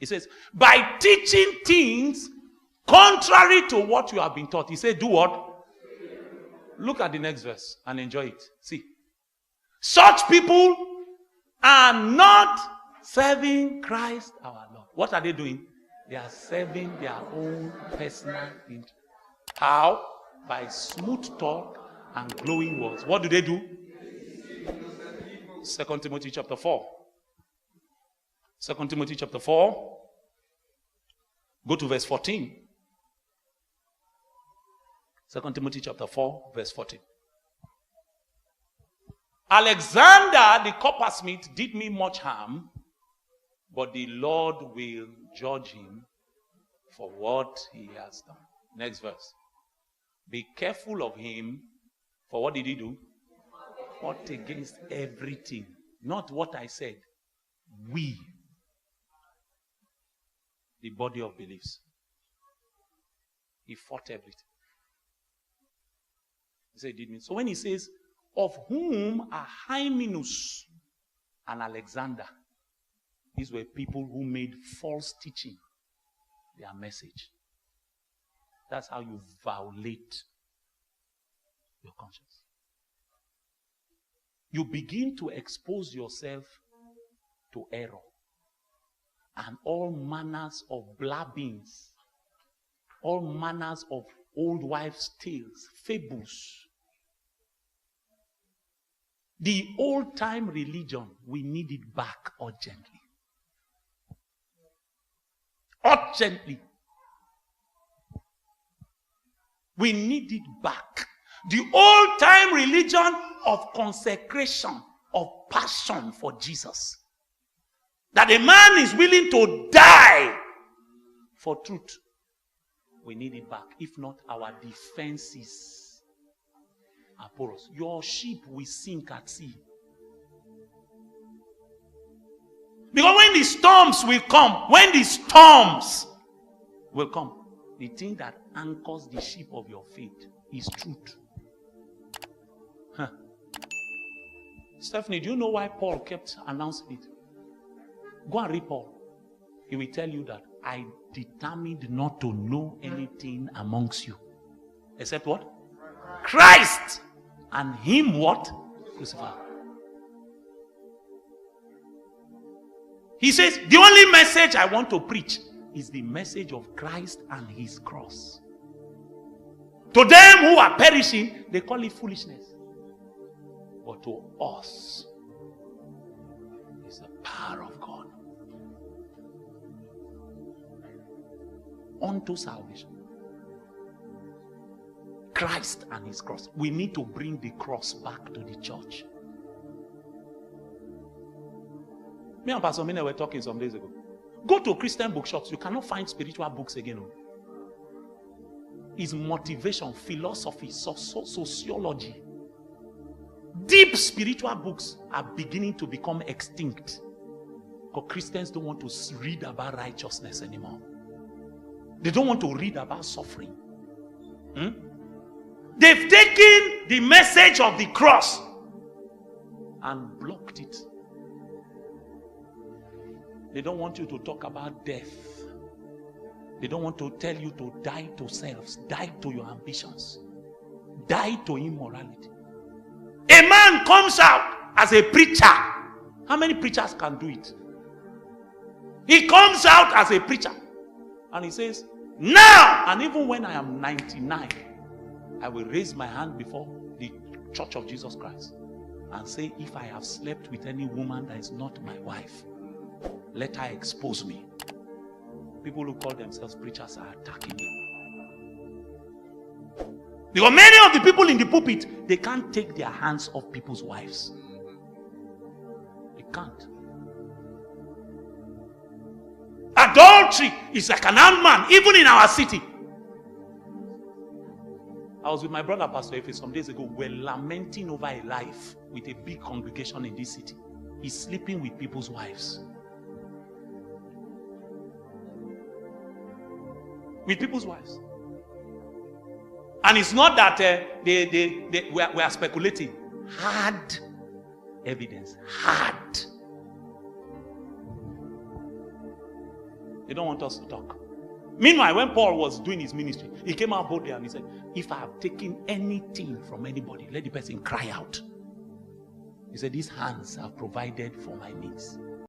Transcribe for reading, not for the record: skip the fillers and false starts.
He says, by teaching things contrary to what you have been taught. He said, do what? Look at the next verse and enjoy it. See. Such people are not serving Christ our Lord. What are they doing? They are serving their own personal interest. How? By smooth talk and glowing words. What do they do? 2 Timothy chapter 4. 2 Timothy chapter 4. Go to verse 14. 2 Timothy chapter 4, verse 14. Alexander the coppersmith did me much harm, but the Lord will judge him for what he has done. Next verse. Be careful of him, for what did he do? Fought against everything. Not what I said. We, the body of beliefs. He fought everything. He said, did me. So when he says, of whom are Hymenus and Alexander, these were people who made false teaching their message. That's how you violate your conscience. You begin to expose yourself to error and all manners of blabbings, all manners of old wives' tales, fables. The old-time religion, we need it back urgently. Urgently. We need it back. The old-time religion of consecration, of passion for Jesus. That a man is willing to die for truth. We need it back. If not, our defenses are porous. Your ship will sink at sea. Because when the storms will come, the thing that anchors the ship of your faith is truth. Huh. Stephanie, do you know why Paul kept announcing it? Go and read Paul. He will tell you that I determined not to know anything amongst you. Except what? Christ. And him what? Crucified. He says, the only message I want to preach is the message of Christ and his cross. To them who are perishing, they call it foolishness. But to us, it's the power of God unto salvation. Christ and his cross. We need to bring the cross back to the church. Me and Pastor Mine were talking some days ago. Go to Christian bookshops. You cannot find spiritual books again. It's motivation, philosophy, sociology. Deep spiritual books are beginning to become extinct. Because Christians don't want to read about righteousness anymore. They don't want to read about suffering. They've taken the message of the cross and blocked it. They don't want you to talk about death. They don't want to tell you to die to selves, die to your ambitions, die to immorality. A man comes out as a preacher. How many preachers can do it? He comes out as a preacher and he says, now, and even when I am 99, I will raise my hand before the Church of Jesus Christ and say, if I have slept with any woman that is not my wife, let her expose me. People who call themselves preachers are attacking you. Because many of the people in the pulpit, they can't take their hands off people's wives. They can't. Adultery is like an armed man, even in our city. I was with my brother, Pastor Efe, some days ago. We're lamenting over a life with a big congregation in this city. He's sleeping with people's wives. With people's wives. And it's not that we are speculating. Hard evidence. Hard. They don't want us to talk. Meanwhile, when Paul was doing his ministry, he came out boldly and he said, if I have taken anything from anybody, let the person cry out. He said, these hands have provided for my needs.